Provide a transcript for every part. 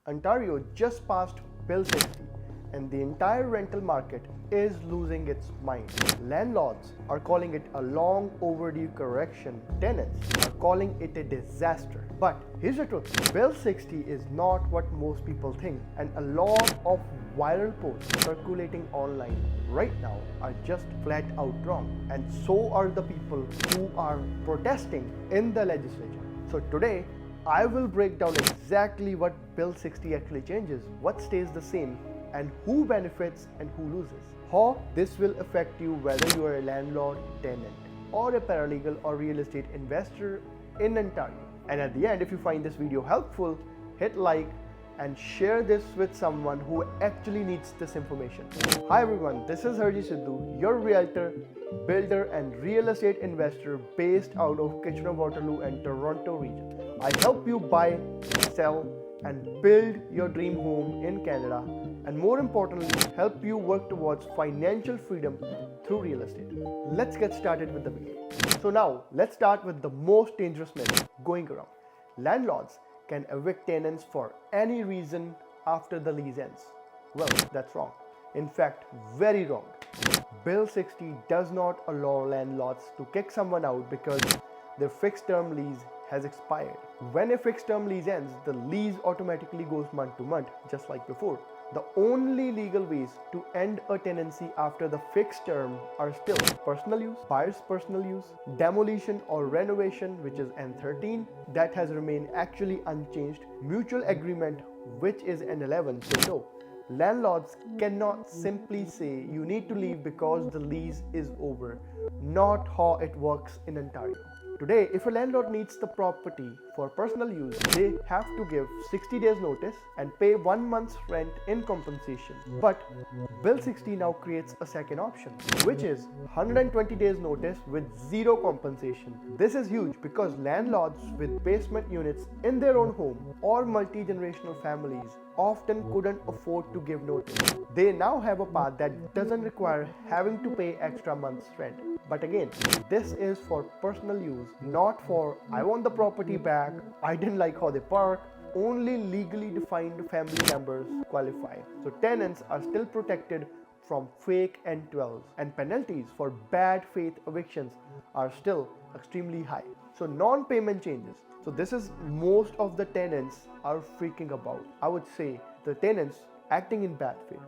Ontario just passed Bill 60 and the entire rental market is losing its mind. Landlords are calling it a long overdue correction. Tenants are calling it a disaster. But here's the truth. Bill 60 is not what most people think, and a lot of viral posts circulating online right now are just flat out wrong. And so are the people who are protesting in the legislature. So today, I will break down exactly what Bill 60 actually changes, what stays the same, and who benefits and who loses. How this will affect you whether you are a landlord, tenant, or a paralegal or real estate investor in Ontario. And at the end, if you find this video helpful, hit like and share this with someone who actually needs this information. Hi everyone, this is Harji Sidhu, your realtor, builder and real estate investor based out of Kitchener-Waterloo and Toronto region. I help you buy, sell and build your dream home in Canada, and more importantly, help you work towards financial freedom through real estate. Let's get started with the video. So now, let's start with the most dangerous myth going around. Landlords can evict tenants for any reason after the lease ends. Well, that's wrong. In fact, very wrong. Bill 60 does not allow landlords to kick someone out because their fixed term lease has expired. When a fixed term lease ends, the lease automatically goes month to month, just like before. The only legal ways to end a tenancy after the fixed term are still personal use, buyer's personal use, demolition or renovation, which is N13, that has remained actually unchanged, mutual agreement, which is N11. So no, landlords cannot simply say you need to leave because the lease is over. Not how it works in Ontario. Today, if a landlord needs the property for personal use, they have to give 60 days notice and pay 1 month's rent in compensation. But Bill 60 now creates a second option, which is 120 days notice with zero compensation. This is huge because landlords with basement units in their own home or multi-generational families often couldn't afford to give notice. They now have a path that doesn't require having to pay extra month's rent. But again, this is for personal use, not for I want the property back, I didn't like how they park. Only legally defined family members qualify. So tenants are still protected from fake N12s, and penalties for bad faith evictions are still extremely high. So non-payment changes. So this is most of the tenants are freaking about. I would say the tenants acting in bad faith.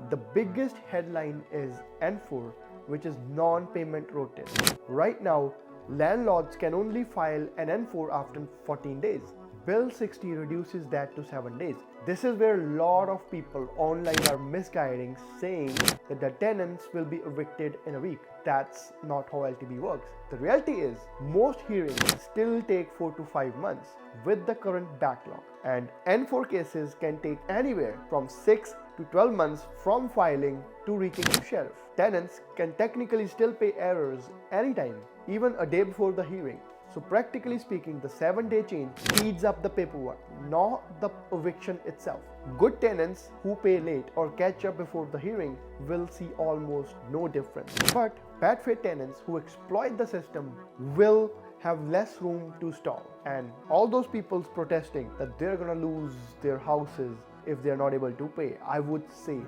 The biggest headline is N4, which is non-payment notice. Right now, landlords can only file an N4 after 14 days. Bill 60 reduces that to 7 days. This is where a lot of people online are misguiding, saying that the tenants will be evicted in a week. That's not how LTB works. The reality is, most hearings still take 4 to 5 months with the current backlog, and N4 cases can take anywhere from 6 to 12 months from filing to reaching the sheriff. Tenants can technically still pay errors anytime, even a day before the hearing. So practically speaking, the 7-day change speeds up the paperwork, not the eviction itself. Good tenants who pay late or catch up before the hearing will see almost no difference. But bad faith tenants who exploit the system will have less room to stall. And all those people protesting that they're gonna lose their houses if they're not able to pay, I would say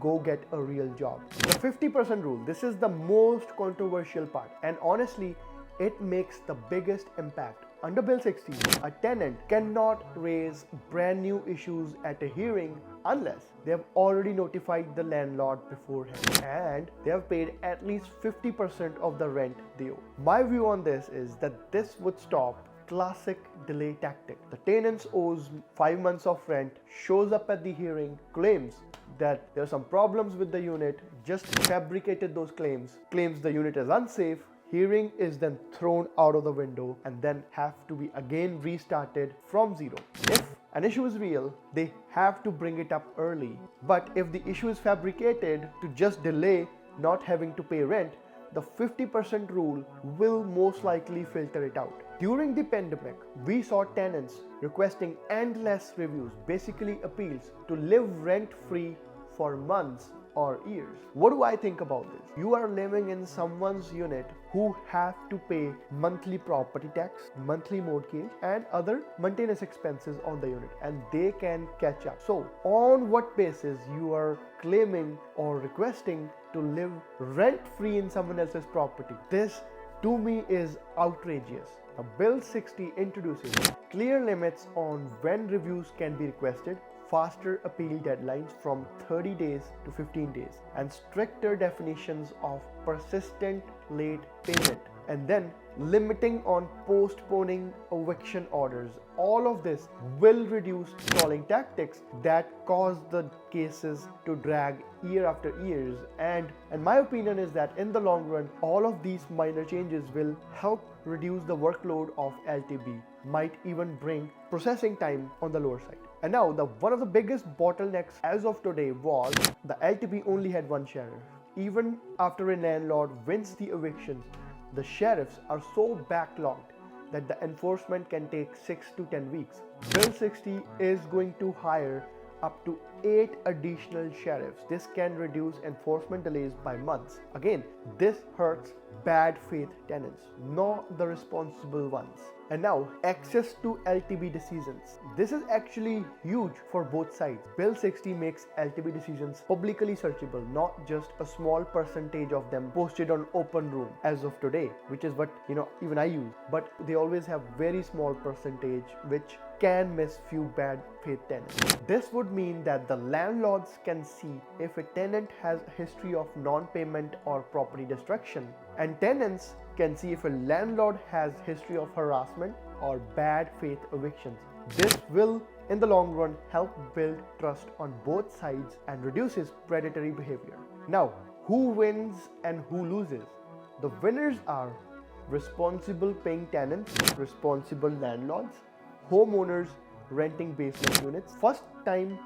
go get a real job. The 50% rule, this is the most controversial part, and honestly, it makes the biggest impact. Under Bill 60, a tenant cannot raise brand new issues at a hearing unless they have already notified the landlord beforehand and they have paid at least 50% of the rent they owe. My view on this is that this would stop classic delay tactic. The tenant owes 5 months of rent, shows up at the hearing, claims that there are some problems with the unit, just fabricated those claims the unit is unsafe. Hearing is then thrown out of the window and then have to be again restarted from zero. If an issue is real, they have to bring it up early. But if the issue is fabricated to just delay not having to pay rent, the 50% rule will most likely filter it out. During the pandemic, we saw tenants requesting endless reviews, basically appeals, to live rent-free for months our ears. What do I think about this? You are living in someone's unit who have to pay monthly property tax, monthly mortgage, and other maintenance expenses on the unit, and they can catch up. So on what basis you are claiming or requesting to live rent-free in someone else's property? This to me is outrageous. Bill 60 introduces clear limits on when reviews can be requested, faster appeal deadlines from 30 days to 15 days, and stricter definitions of persistent late payment, and then limiting on postponing eviction orders. All of this will reduce stalling tactics that cause the cases to drag year after years, and my opinion is that in the long run all of these minor changes will help reduce the workload of LTB, might even bring processing time on the lower side. And now one of the biggest bottlenecks as of today was the LTB only had one sheriff. Even after a landlord wins the evictions, the sheriffs are so backlogged that the enforcement can take 6 to 10 weeks. Bill 60 is going to hire up to 8 additional sheriffs. This can reduce enforcement delays by months. Again, this hurts bad faith tenants, not the responsible ones. And now, access to LTB decisions. This is actually huge for both sides. Bill 60 makes LTB decisions publicly searchable, not just a small percentage of them posted on open room as of today, which is what even I use. But they always have very small percentage which can miss few bad faith tenants. This would mean that the landlords can see if a tenant has a history of non-payment or property destruction, and tenants can see if a landlord has history of harassment or bad faith evictions. This will in the long run help build trust on both sides and reduces predatory behavior. Now, who wins and who loses? The winners are responsible paying tenants, responsible landlords, homeowners renting basement units, first-time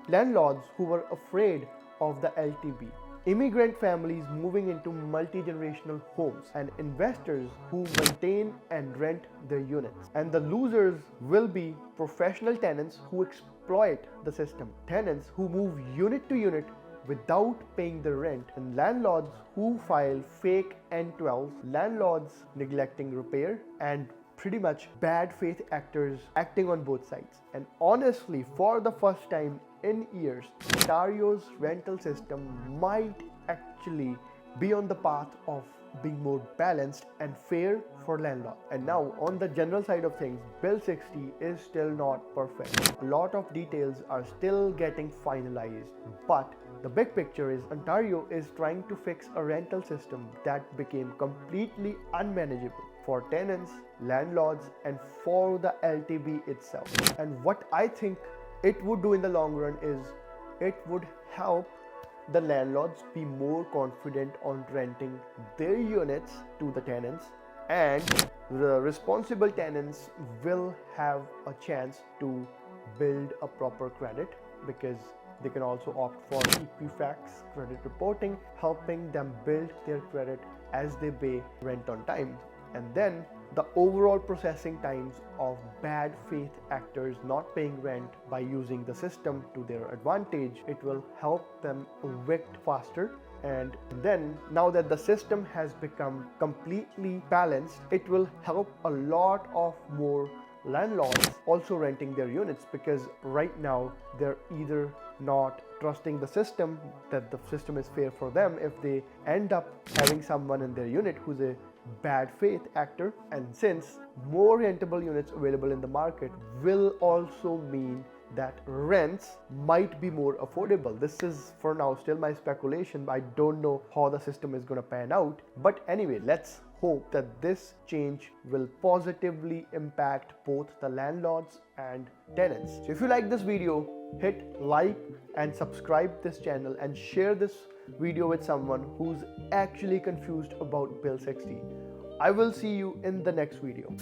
landlords who were afraid of the LTB, immigrant families moving into multi-generational homes, and investors who maintain and rent their units. And the losers will be professional tenants who exploit the system, tenants who move unit to unit without paying the rent, and landlords who file fake N12s, landlords neglecting repair, and pretty much bad faith actors acting on both sides. And honestly, for the first time in years, Ontario's rental system might actually be on the path of being more balanced and fair for landlords. And now on the general side of things, Bill 60 is still not perfect. A lot of details are still getting finalized, but the big picture is Ontario is trying to fix a rental system that became completely unmanageable for tenants, landlords, and for the LTB itself. And what I think it would do in the long run is it would help the landlords be more confident on renting their units to the tenants, and the responsible tenants will have a chance to build a proper credit, because they can also opt for Equifax credit reporting, helping them build their credit as they pay rent on time. And then the overall processing times of bad faith actors not paying rent by using the system to their advantage, it will help them evict faster. And then now that the system has become completely balanced, it will help a lot of more landlords also renting their units, because right now they're either not trusting the system, that the system is fair for them, if they end up having someone in their unit who's a bad faith actor. And since more rentable units available in the market will also mean that rents might be more affordable. This is for now still my speculation. I don't know how the system is going to pan out, but anyway, let's hope that this change will positively impact both the landlords and tenants. So if you like this video, hit like and subscribe this channel, and share this video with someone who's actually confused about Bill 60. I will see you in the next video.